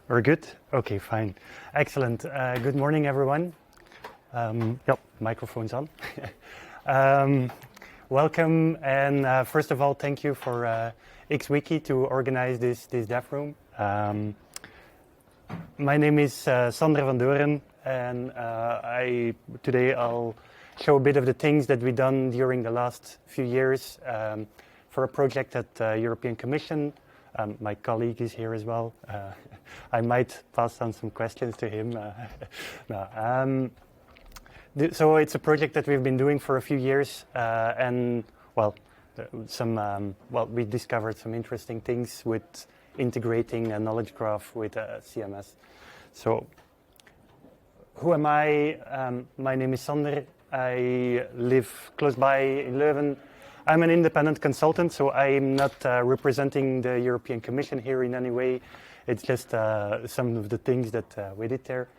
We're good? Okay, fine. Excellent. Good morning, everyone. Yep, microphone's on. Welcome, and first of all, thank you for XWiki to organize this dev room. My name is Sander van Dooren, and today I'll show a bit of the things that we've done during the last few years for a project at the European Commission. My colleague is here as well. I might pass on some questions to him. So it's a project that we've been doing for a few years, and we discovered some interesting things with integrating a knowledge graph with CMS. So, who am I? My name is Sander. I live close by in Leuven. I'm an independent consultant, so I'm not representing the European Commission here in any way. It's just some of the things that we did there.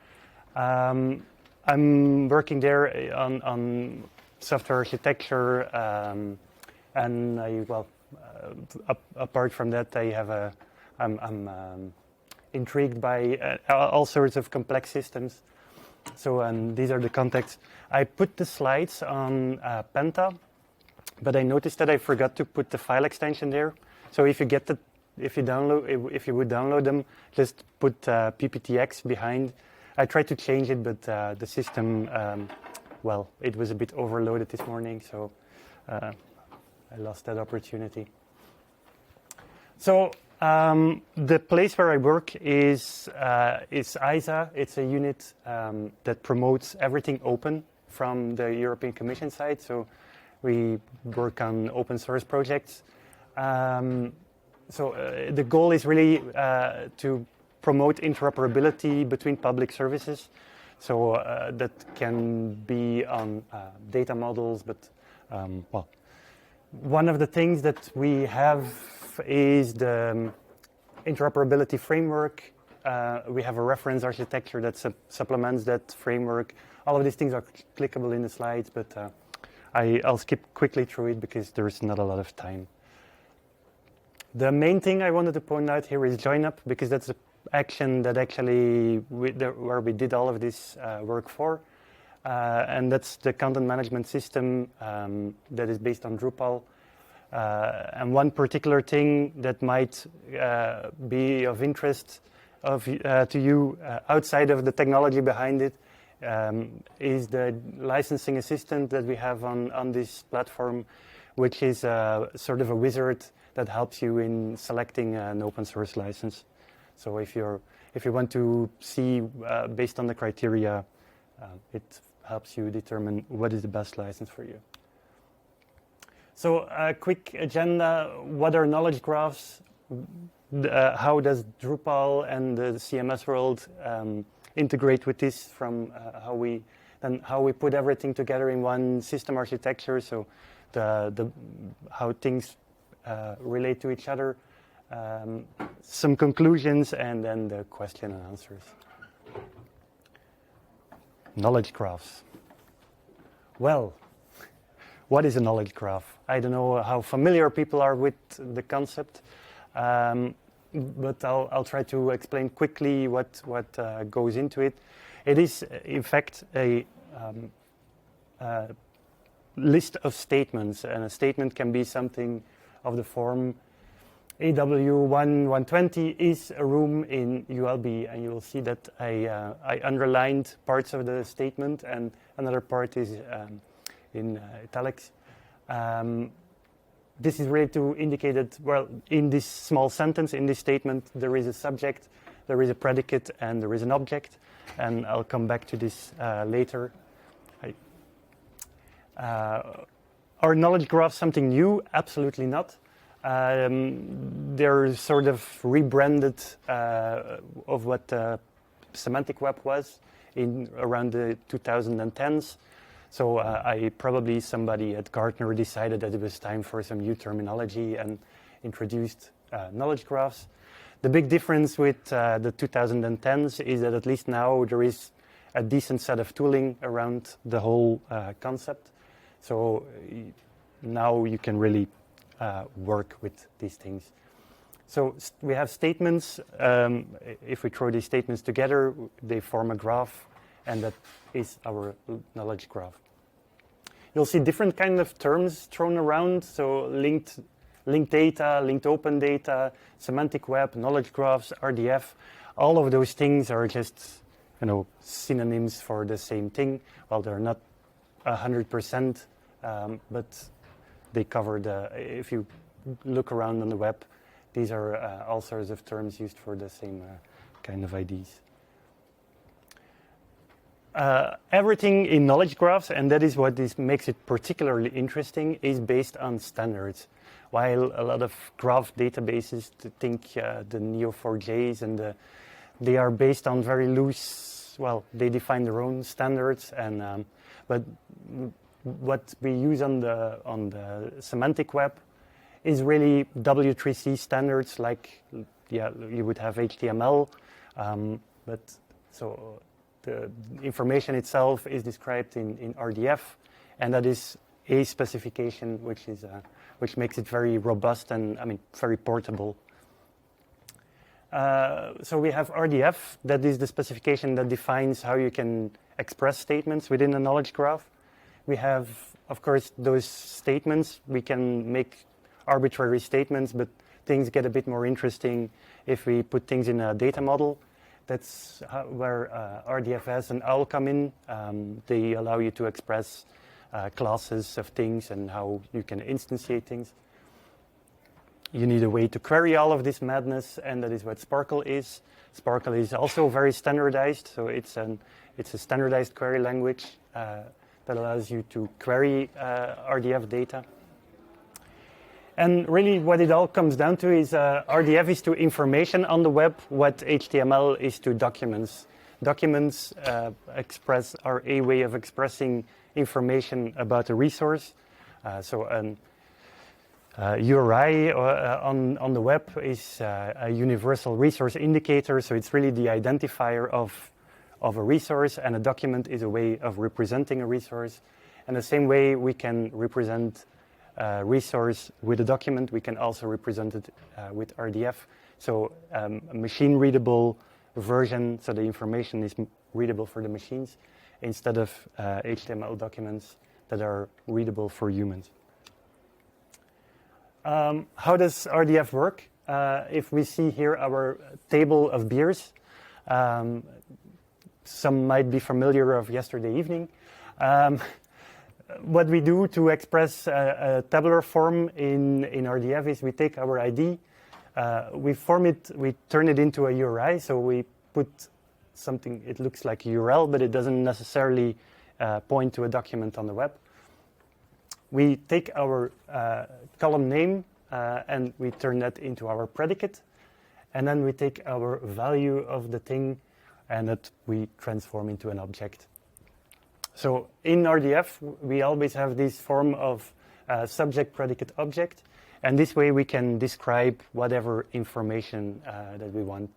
I'm working there on software architecture, and apart from that, I'm intrigued by all sorts of complex systems. So, these are the contexts. I put the slides on Penta. But I noticed that I forgot to put the file extension there. So if you would download them, just put pptx behind. I tried to change it, but the system, it was a bit overloaded this morning, so I lost that opportunity. So the place where I work is ISA. It's a unit that promotes everything open from the European Commission side. So we work on open source projects. The goal is really to promote interoperability between public services. So that can be on data models, but one of the things that we have is the interoperability framework. We have a reference architecture that supplements that framework. All of these things are clickable in the slides, but I'll skip quickly through it because there's not a lot of time. The main thing I wanted to point out here is JoinUp, because that's the action that where we did all of this work for. And that's the content management system that is based on Drupal. And one particular thing that might be of interest to you outside of the technology behind it is the licensing assistant that we have on this platform, which is sort of a wizard that helps you in selecting an open source license. So if you want to see based on the criteria, it helps you determine what is the best license for you. So a quick agenda: what are knowledge graphs? How does Drupal and the CMS world integrate with this, from how we put everything together in one system architecture, so how things relate to each other, some conclusions, and then the question and answers. Knowledge graphs. Well, what is a knowledge graph? I don't know how familiar people are with the concept. But I'll try to explain quickly what goes into it. It is, in fact, a list of statements, and a statement can be something of the form AW1120 is a room in ULB, and you will see that I underlined parts of the statement, and another part is in italics. This is really to indicate that, in this small sentence, in this statement, there is a subject, there is a predicate, and there is an object. And I'll come back to this later. Are knowledge graphs something new? Absolutely not. They're sort of rebranded of what Semantic Web was in around the 2010s. So somebody at Gartner decided that it was time for some new terminology and introduced knowledge graphs. The big difference with the 2010s is that at least now there is a decent set of tooling around the whole concept. So now you can really work with these things. So we have statements. If we throw these statements together, they form a graph, and that is our knowledge graph. You'll see different kind of terms thrown around. So linked data, linked open data, semantic web, knowledge graphs, RDF. All of those things are just, synonyms for the same thing. Well, they're not 100%, but they cover if you look around on the web, these are all sorts of terms used for the same kind of IDs. Everything in knowledge graphs, and that is what makes it particularly interesting, is based on standards. While a lot of graph databases think the Neo4js and they are based on very loose, they define their own standards, and but what we use on the semantic web is really W3C standards, like you would have HTML, but so the information itself is described in RDF, and that is a specification which makes it very robust and very portable. So we have RDF, that is the specification that defines how you can express statements within a knowledge graph. We have, of course, those statements. We can make arbitrary statements, but things get a bit more interesting if we put things in a data model. That's where RDFS and OWL come in. They allow you to express classes of things and how you can instantiate things. You need a way to query all of this madness, and that is what Sparkle is. Sparkle is also very standardized, so it's a standardized query language that allows you to query RDF data. And really what it all comes down to is RDF is to information on the web what HTML is to documents. Documents are a way of expressing information about a resource. So an URI on the web is a universal resource indicator, so it's really the identifier of a resource, and a document is a way of representing a resource. And the same way we can represent a resource with a document, we can also represent it with RDF. So a machine-readable version, so the information is readable for the machines, instead of HTML documents that are readable for humans. How does RDF work? If we see here our table of beers, some might be familiar of yesterday evening. What we do to express a tabular form in RDF is we take our ID, we turn it into a URI, so we put something, it looks like a URL, but it doesn't necessarily point to a document on the web. We take our column name and we turn that into our predicate, and then we take our value of the thing and that we transform into an object. So in RDF, we always have this form of subject, predicate, object, and this way we can describe whatever information that we want.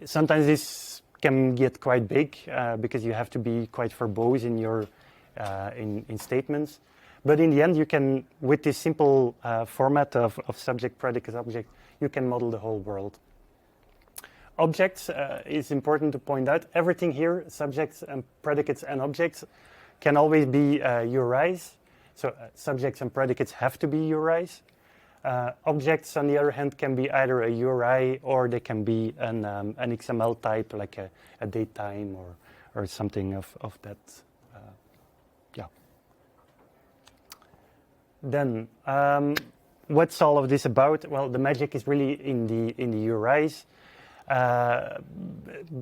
Sometimes this can get quite big because you have to be quite verbose in your in statements. But in the end, you can, with this simple format of subject, predicate, object, you can model the whole world. Objects is important to point out. Everything here, subjects and predicates and objects, can always be URIs. So subjects and predicates have to be URIs. Objects, on the other hand, can be either a URI or they can be an XML type, like a date time or something of that. Then, what's all of this about? Well, the magic is really in the URIs.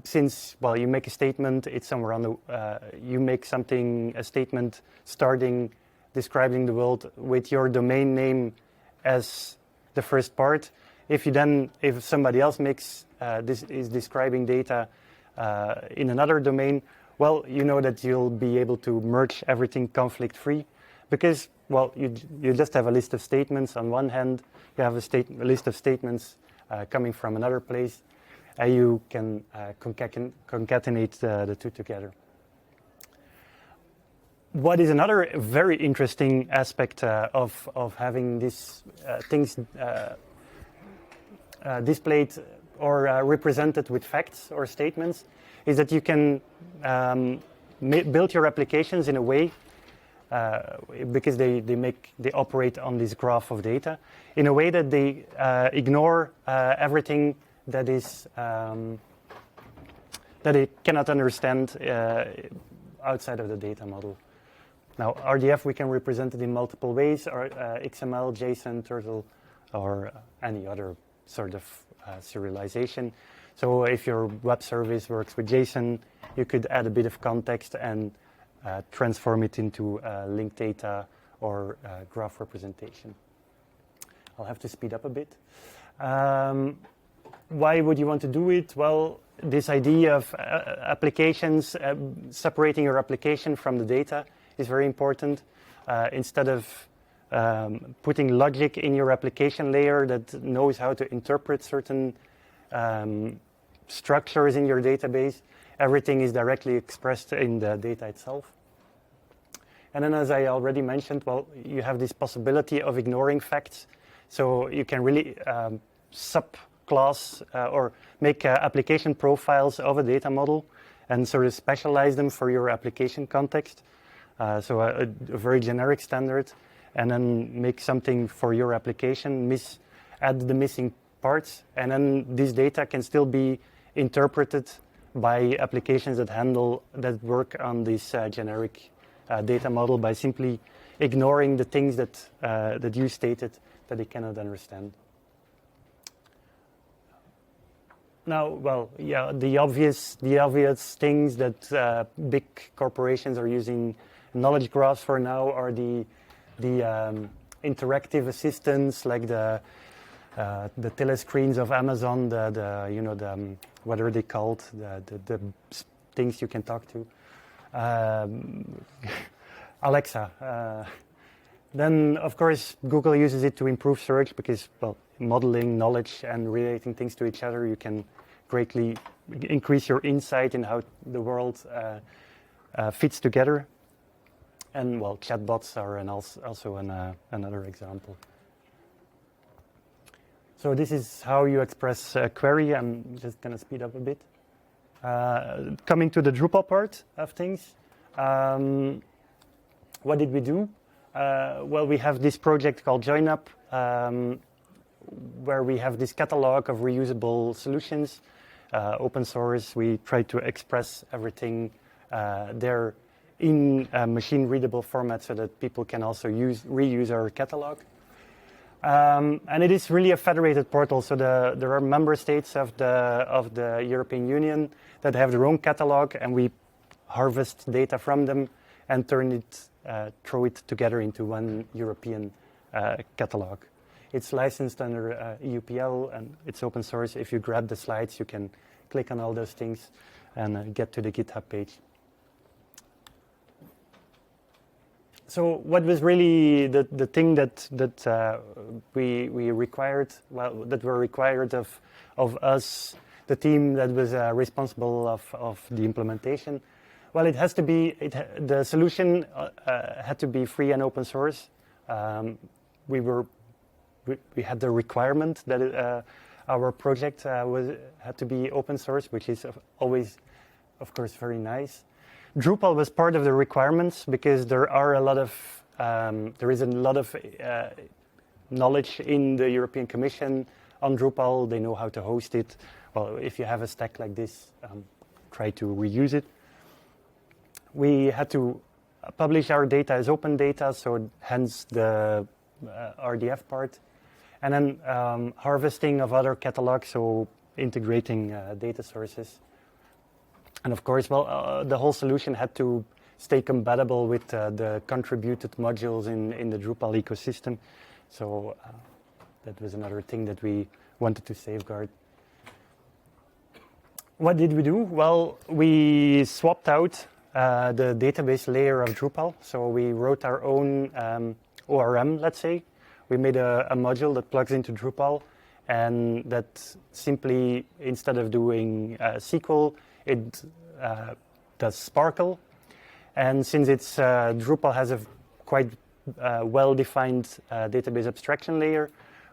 Since, well, you make a statement, it's somewhere on the, you make a statement starting, describing the world with your domain name as the first part. If somebody else is describing data in another domain, well, you know that you'll be able to merge everything conflict-free, because, well, you just have a list of statements on one hand, you have a list of statements coming from another place, and you can concatenate the two together. What is another very interesting aspect of having these things displayed or represented with facts or statements is that you can build your applications in a way, because they operate on this graph of data, in a way that they ignore everything that is that they cannot understand outside of the data model. Now, RDF, we can represent it in multiple ways, or XML, JSON, Turtle, or any other sort of serialization. So if your web service works with JSON, you could add a bit of context and transform it into linked data or graph representation. I'll have to speed up a bit. Why would you want to do it? Well, this idea of applications, separating your application from the data is very important. Instead of putting logic in your application layer that knows how to interpret certain structures in your database, everything is directly expressed in the data itself. And then, as I already mentioned, well, you have this possibility of ignoring facts. So you can really subclass or make application profiles of a data model and sort of specialize them for your application context. So a very generic standard, and then make something for your application, add the missing parts, and then this data can still be interpreted by applications that work on this generic data model by simply ignoring the things that you stated that they cannot understand. Now, well, yeah, the obvious things that big corporations are using knowledge graphs for now are the interactive assistants like the telescreens of Amazon, what are they called? The things you can talk to. Alexa. Then, of course, Google uses it to improve search because, well, modeling knowledge and relating things to each other, you can greatly increase your insight in how the world fits together. And, well, chatbots are also another example. So this is how you express a query. I'm just going to speed up a bit. Coming to the Drupal part of things, what did we do? Well, we have this project called JoinUp, where we have this catalog of reusable solutions, open source. We try to express everything there in a machine-readable format so that people can also reuse our catalog. And it is really a federated portal, so there are member states of the European Union that have their own catalog, and we harvest data from them and throw it together into one European catalog. It's licensed under EUPL and it's open source. If you grab the slides, you can click on all those things and get to the GitHub page. So what was really the thing that we required? Well, that were required of us, the team that was responsible of the implementation. Well, it has to be the solution had to be free and open source. We had the requirement that our project had to be open source, which is always, of course, very nice. Drupal was part of the requirements because there is a lot of knowledge in the European Commission on Drupal. They know how to host it. Well, if you have a stack like this, try to reuse it. We had to publish our data as open data, so hence the RDF part. And then harvesting of other catalogs, so integrating data sources. And of course, well, the whole solution had to stay compatible with the contributed modules in the Drupal ecosystem. So that was another thing that we wanted to safeguard. What did we do? Well, we swapped out the database layer of Drupal. So we wrote our own ORM, let's say. We made a module that plugs into Drupal and that simply, instead of doing SQL, it does Sparkle. And since it's Drupal has a quite well-defined database abstraction layer,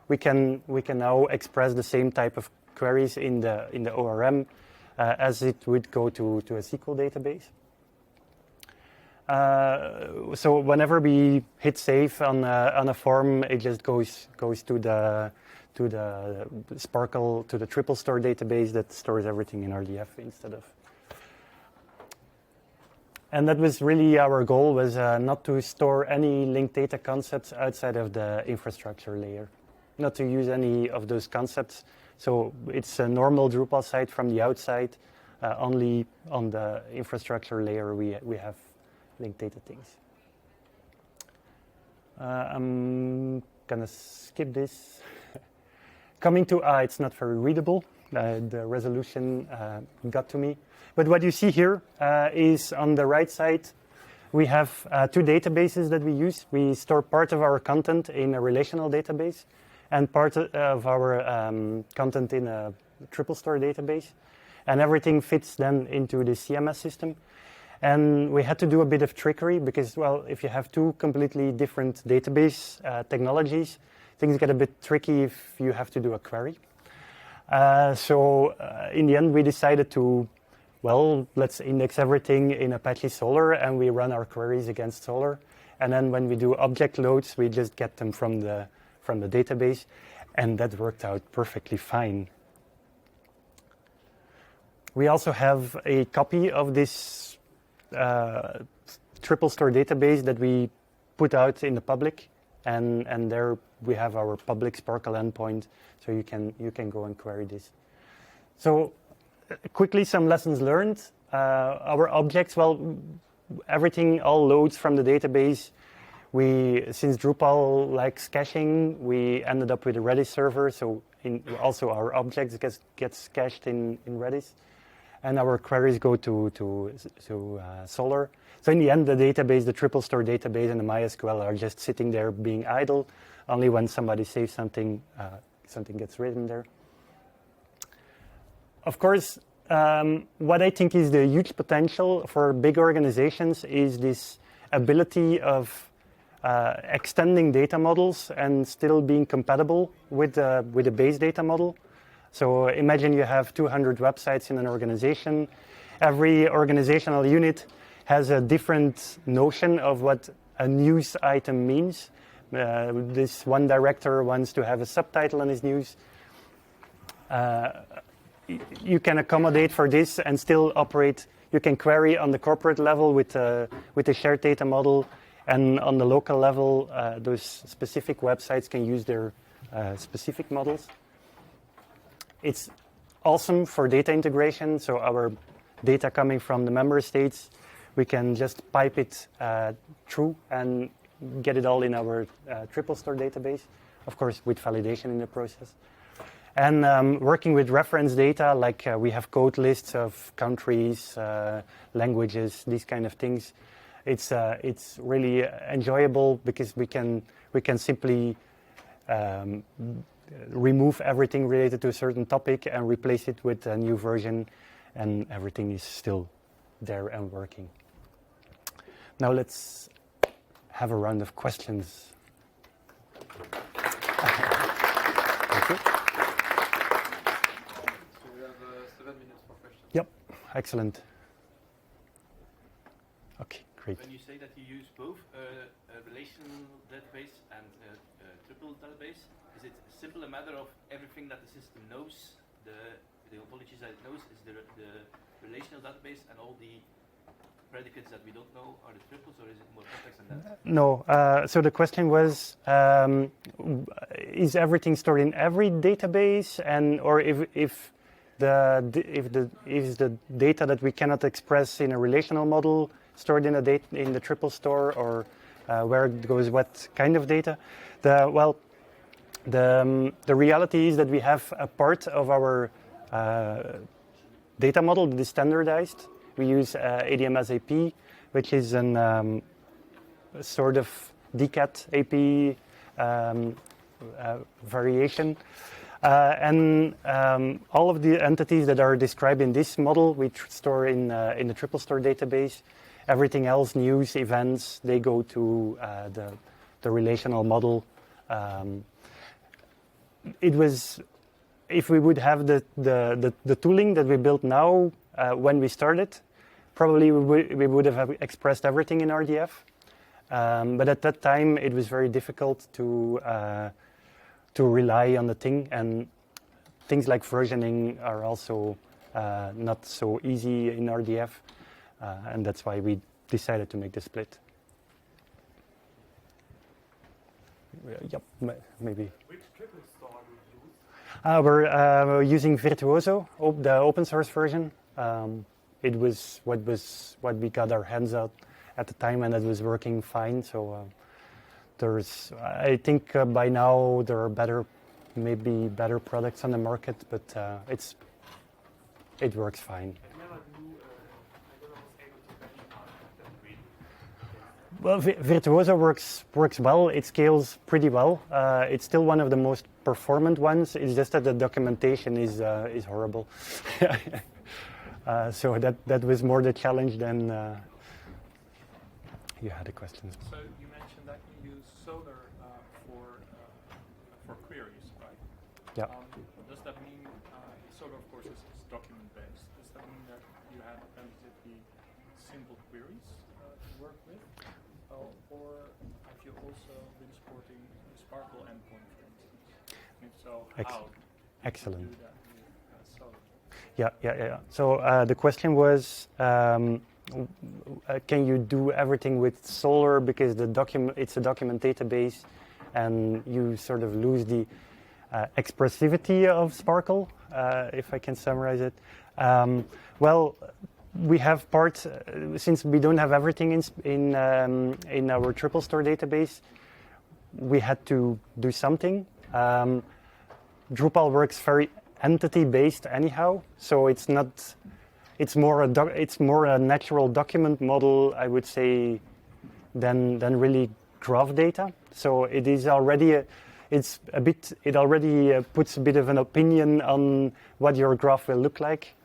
we can now express the same type of queries in the ORM as it would go to a SQL database. So whenever we hit save on a form, it just goes to the Sparkle, to the triple store database that stores everything in RDF instead of. And that was really our goal, was not to store any linked data concepts outside of the infrastructure layer, not to use any of those concepts. So it's a normal Drupal site from the outside, only on the infrastructure layer we have linked data things. I'm gonna skip this. Coming to it's not very readable. The resolution got to me. But what you see here is on the right side, we have two databases that we use. We store part of our content in a relational database and part of our content in a triple store database. And everything fits then into the CMS system. And we had to do a bit of trickery because, well, if you have two completely different database technologies, things get a bit tricky if you have to do a query. So in the end, we decided to, well, let's index everything in Apache Solr, and we run our queries against Solr. And then when we do object loads, we just get them from the database, and that worked out perfectly fine. We also have a copy of this triple store database that we put out in the public, and there we have our public Sparkle endpoint, so you can go and query this. So quickly, some lessons learned. Our objects, well, everything all loads from the database. Since Drupal likes caching, we ended up with a Redis server, so also our objects gets cached in Redis. And our queries go to Solr. So in the end, the database, the triple store database and the MySQL are just sitting there being idle. Only when somebody saves something, something gets written there. Of course, what I think is the huge potential for big organizations is this ability of extending data models and still being compatible with the base data model. So imagine you have 200 websites in an organization. Every organizational unit has a different notion of what a news item means. This one director wants to have a subtitle on his news. You can accommodate for this and still operate. You can query on the corporate level with a shared data model, and on the local level, those specific websites can use their specific models. It's awesome for data integration. So our data coming from the member states, we can just pipe it through and get it all in our triple store database, of course, with validation in the process. And working with reference data, like we have code lists of countries, languages, these kind of things. It's really enjoyable because we can simply remove everything related to a certain topic and replace it with a new version, and everything is still there and working. Now let's have a round of questions. Thank you. So we have 7 minutes for questions. Yep, excellent. Okay, great. When you say that you use both a relational database and a triple database, is it simply a matter of everything that the system knows, the ontologies that it knows is the relational database, and all the predicates that we don't know are the triples, or is it more complex than that? No. So the question was, is everything stored in every database, and or if the data that we cannot express in a relational model stored in the triple store, or where it goes what kind of data? The reality is that we have a part of our data model that is standardized. We use ADMS AP, which is a sort of DCAT AP variation. And all of the entities that are described in this model, we store in the triple store database. Everything else, news, events, they go to the relational model. it was, if we would have the tooling that we built now when we started, probably we would have expressed everything in RDF. But at that time, it was very difficult to rely on the thing, and things like versioning are also not so easy in RDF, and that's why we decided to make the split. Yep, maybe. Which triple store do you use? We're using Virtuoso, the open source version. It was what we got our hands on at the time, and it was working fine. So I think by now there are maybe better products on the market, but it works fine. Well, Virtuoso works well. It scales pretty well. It's still one of the most performant ones. It's just that the documentation is horrible. So that was more the challenge than you had a question. So you mentioned that you use Solar for queries, right? Yeah. Does that mean Solar, of course, is document-based? Does that mean that you have relatively simple queries to work with? Or have you also been supporting the Sparkle endpoint, for instance? And if so, how Excellent. do you do that with Solar? Yeah. So the question was, can you do everything with Solar because it's a document database, and you sort of lose the expressivity of Sparkle, if I can summarize it. Well, we have parts, since we don't have everything in our triple store database, we had to do something. Drupal works very entity-based anyhow, so it's more a natural document model, I would say, than really graph data. So it is already it already puts a bit of an opinion on what your graph will look like.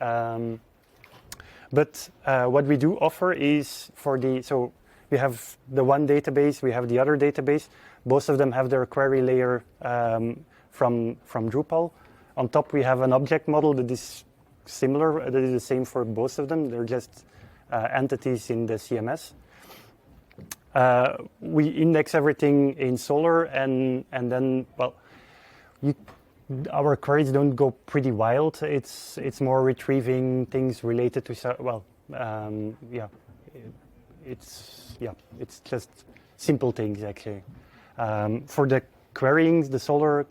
But what we do offer is so we have the one database, we have the other database. Both of them have their query layer from Drupal. On top, we have an object model that is similar. That is the same for both of them. They're just entities in the CMS. We index everything in Solar, and then, well, our queries don't go pretty wild. It's more retrieving things related to, it's just simple things actually. For the querying, the Solar,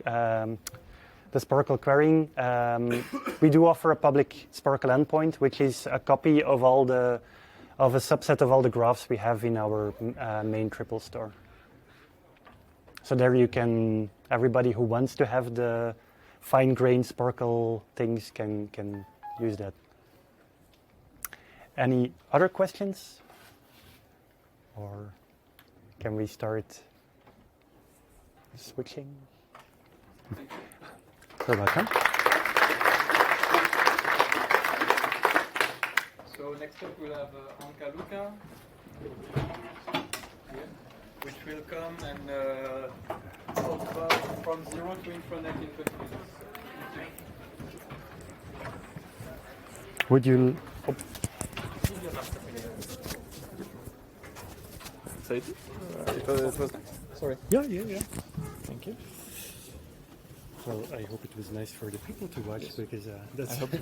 the Sparkle querying, we do offer a public Sparkle endpoint, which is a copy of a subset of all the graphs we have in our main triple store. So there everybody who wants to have the fine-grained Sparkle things can use that. Any other questions? Or can we start switching? You're welcome. So next up we'll have Anka Luka, which will come and talk about from zero to intranet in 20 minutes. Would you? Oh. So it was nice. Sorry. Yeah. Thank you. Well, I hope it was nice for the people to watch, yes. Because that's. I hope so.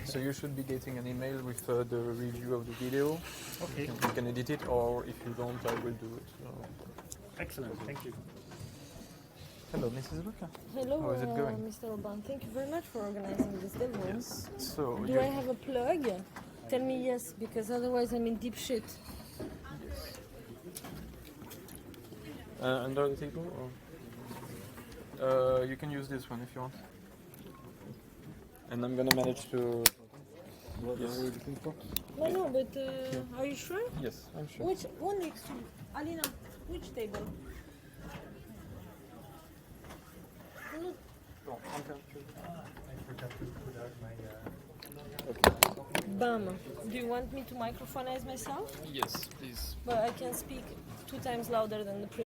So you should be getting an email with the review of the video. Okay. You can edit it, or if you don't, I will do it. So. Excellent. Thank you. Hello, Mrs. Luka. Hello, How is it going? Mr. Urban. Thank you very much for organizing this demo. Yes. So do I have a plug? Tell me yes, because otherwise I'm in deep shit. Yes. Under the table, or? You can use this one if you want. And I'm gonna manage to. Yes. No, but are you sure? Yes, I'm sure. Which one next to Alina? Which table? No. I forgot to put out my. Bam. Do you want me to microphonize myself? Yes, please. But I can speak 2 times louder than the previous.